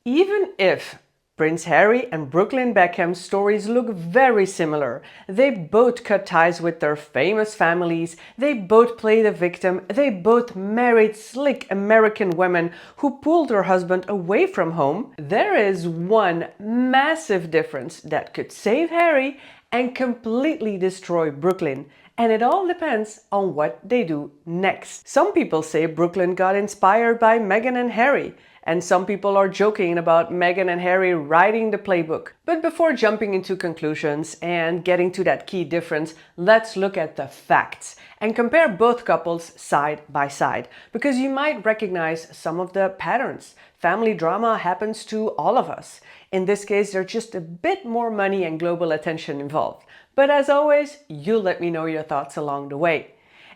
Even if Prince Harry and Brooklyn Beckham's stories look very similar, they both cut ties with their famous families, they both play the victim, they both married slick American women who pulled their husband away from home, there is one massive difference that could save Harry and completely destroy Brooklyn. And it all depends on what they do next. Some people say Brooklyn got inspired by Meghan and Harry, and some people are joking about Meghan and Harry writing the playbook. But before jumping into conclusions and getting to that key difference, let's look at the facts and compare both couples side by side, because you might recognize some of the patterns. Family drama happens to all of us. In this case, there's just a bit more money and global attention involved. But as always, you let me know your thoughts along the way.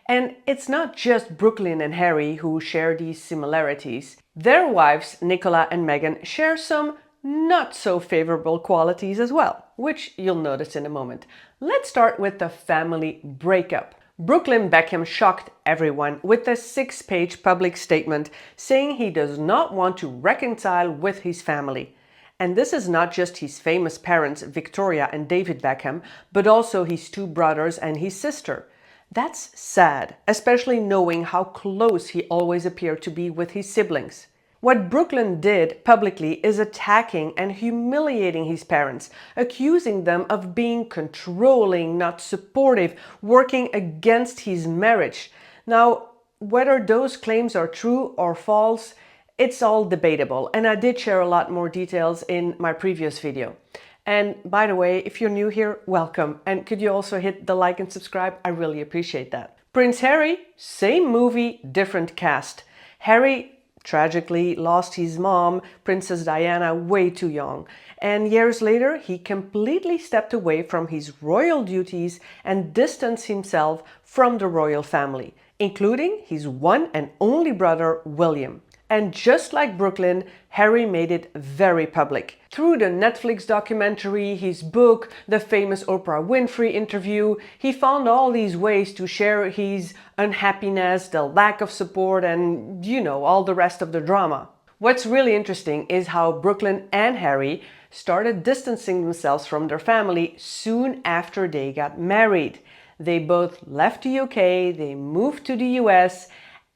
And it's not just Brooklyn and Harry who share these similarities. Their wives, Nicola and Meghan, share some not so favorable qualities as well, which you'll notice in a moment. Let's start with the family breakup. Brooklyn Beckham shocked everyone with a 6-page public statement saying he does not want to reconcile with his family. And this is not just his famous parents, Victoria and David Beckham, but also his 2 brothers and his sister. That's sad, especially knowing how close he always appeared to be with his siblings. What Brooklyn did publicly is attacking and humiliating his parents, accusing them of being controlling, not supportive, working against his marriage. Now, whether those claims are true or false, it's all debatable, and I did share a lot more details in my previous video. And by the way, if you're new here, welcome. And could you also hit the like and subscribe? I really appreciate that. Prince Harry, same movie, different cast. Harry tragically lost his mom, Princess Diana, way too young. And years later, he completely stepped away from his royal duties and distanced himself from the royal family, including his one and only brother, William. And just like Brooklyn, Harry made it very public. Through the Netflix documentary, his book, the famous Oprah Winfrey interview, he found all these ways to share his unhappiness, the lack of support, and all the rest of the drama. What's really interesting is how Brooklyn and Harry started distancing themselves from their family soon after they got married. They both left the UK, they moved to the US,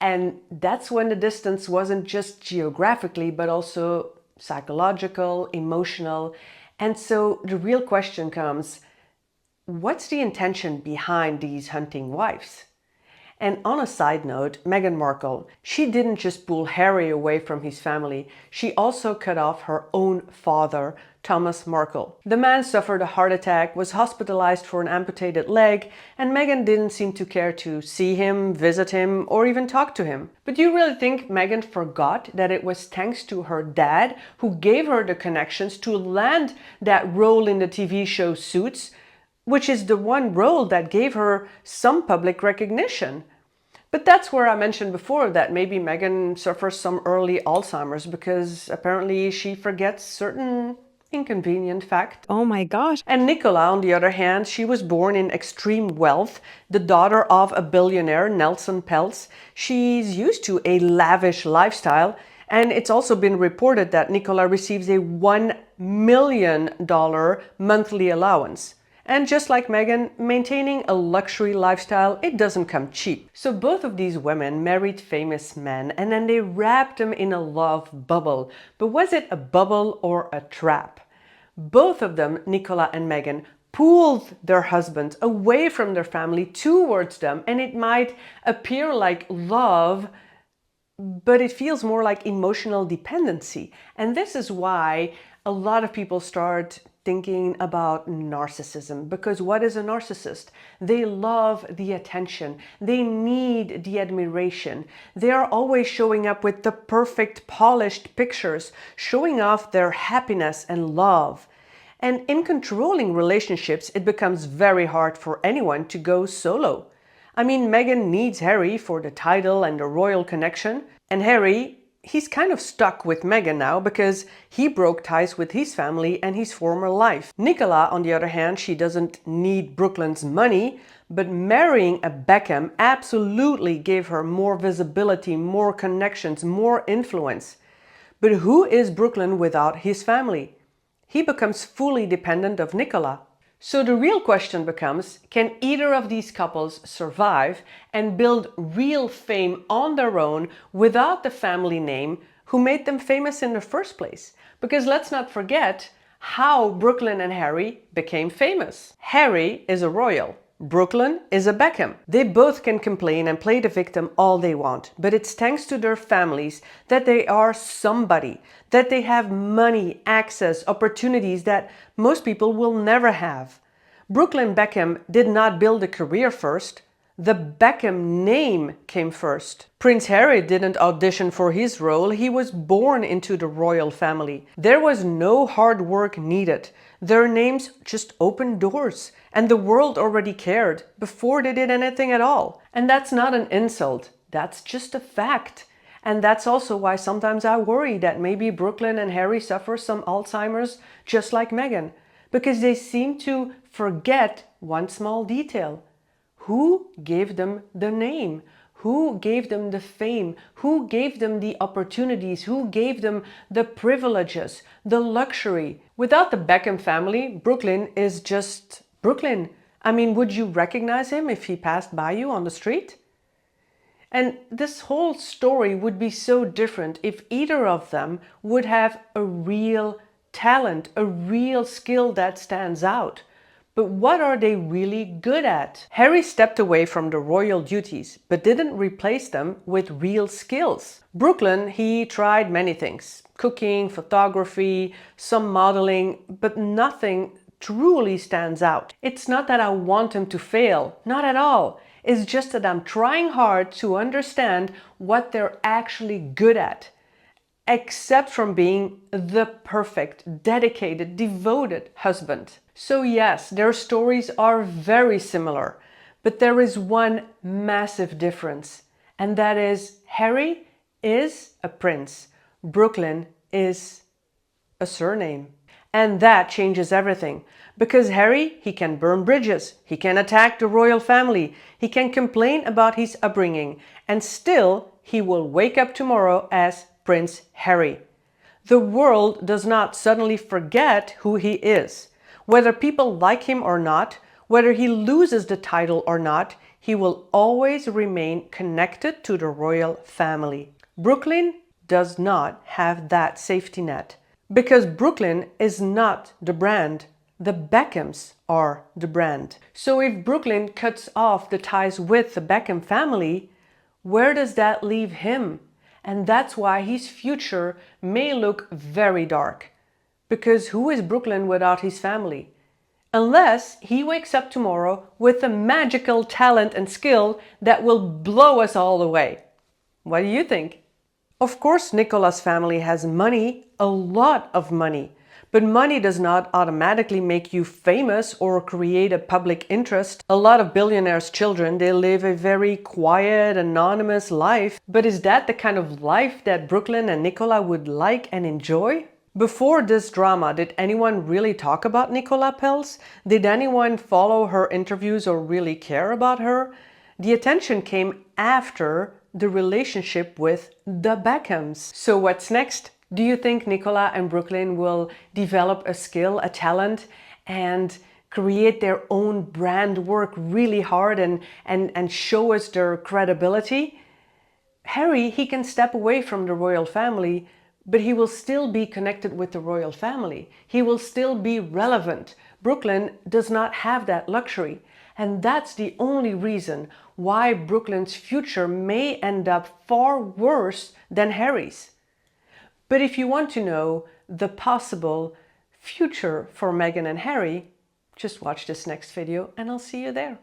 and that's when the distance wasn't just geographically, but also psychological, emotional. And so the real question comes, what's the intention behind these hunting wives? And on a side note, Meghan Markle, she didn't just pull Harry away from his family, she also cut off her own father, Thomas Markle. The man suffered a heart attack, was hospitalized for an amputated leg, and Meghan didn't seem to care to see him, visit him, or even talk to him. But do you really think Meghan forgot that it was thanks to her dad who gave her the connections to land that role in the TV show Suits, which is the one role that gave her some public recognition? But that's where I mentioned before that maybe Meghan suffers some early Alzheimer's because apparently she forgets certain inconvenient facts. Oh my gosh. And Nicola, on the other hand, she was born in extreme wealth, the daughter of a billionaire, Nicola Peltz. She's used to a lavish lifestyle, and it's also been reported that Nicola receives a $1 million monthly allowance. And just like Meghan, maintaining a luxury lifestyle, it doesn't come cheap. So both of these women married famous men and then they wrapped them in a love bubble. But was it a bubble or a trap? Both of them, Nicola and Meghan, pulled their husbands away from their family towards them, and it might appear like love, but it feels more like emotional dependency. And this is why a lot of people start thinking about narcissism, because what is a narcissist? They love the attention. They need the admiration. They are always showing up with the perfect polished pictures, showing off their happiness and love. And in controlling relationships, it becomes very hard for anyone to go solo. I mean, Meghan needs Harry for the title and the royal connection, and Harry, he's kind of stuck with Meghan now because he broke ties with his family and his former life. Nicola, on the other hand, she doesn't need Brooklyn's money, but marrying a Beckham absolutely gave her more visibility, more connections, more influence. But who is Brooklyn without his family? He becomes fully dependent of Nicola. So the real question becomes, can either of these couples survive and build real fame on their own without the family name who made them famous in the first place? Because let's not forget how Brooklyn and Harry became famous. Harry is a royal. Brooklyn is a Beckham. They both can complain and play the victim all they want, but it's thanks to their families that they are somebody, that they have money, access, opportunities that most people will never have. Brooklyn Beckham did not build a career first. The Beckham name came first. Prince Harry didn't audition for his role, he was born into the royal family. There was no hard work needed. Their names just opened doors, and the world already cared before they did anything at all. And that's not an insult, that's just a fact. And that's also why sometimes I worry that maybe Brooklyn and Harry suffer some Alzheimer's just like Meghan, because they seem to forget one small detail. Who gave them the name? Who gave them the fame? Who gave them the opportunities? Who gave them the privileges, the luxury? Without the Beckham family, Brooklyn is just Brooklyn. I mean, would you recognize him if he passed by you on the street? And this whole story would be so different if either of them would have a real talent, a real skill that stands out. But what are they really good at? Harry stepped away from the royal duties, but didn't replace them with real skills. Brooklyn, he tried many things. Cooking, photography, some modeling, but nothing truly stands out. It's not that I want him to fail, not at all. It's just that I'm trying hard to understand what they're actually good at. Except from being the perfect, dedicated, devoted husband. So yes, their stories are very similar, but there is one massive difference, and that is Harry is a prince, Brooklyn is a surname. And that changes everything, because Harry, he can burn bridges, he can attack the royal family, he can complain about his upbringing, and still he will wake up tomorrow as Prince Harry. The world does not suddenly forget who he is. Whether people like him or not, whether he loses the title or not, he will always remain connected to the royal family. Brooklyn does not have that safety net, because Brooklyn is not the brand. The Beckhams are the brand. So if Brooklyn cuts off the ties with the Beckham family, where does that leave him? And that's why his future may look very dark. Because who is Brooklyn without his family? Unless he wakes up tomorrow with a magical talent and skill that will blow us all away. What do you think? Of course, Nicola's family has money, a lot of money. But money does not automatically make you famous or create a public interest. A lot of billionaires' children, they live a very quiet, anonymous life. But is that the kind of life that Brooklyn and Nicola would like and enjoy? Before this drama, did anyone really talk about Nicola Peltz? Did anyone follow her interviews or really care about her? The attention came after the relationship with the Beckhams. So what's next? Do you think Nicola and Brooklyn will develop a skill, a talent, and create their own brand, work really hard and show us their credibility? Harry, he can step away from the royal family, but he will still be connected with the royal family. He will still be relevant. Brooklyn does not have that luxury. And that's the only reason why Brooklyn's future may end up far worse than Harry's. But if you want to know the possible future for Meghan and Harry, just watch this next video and I'll see you there.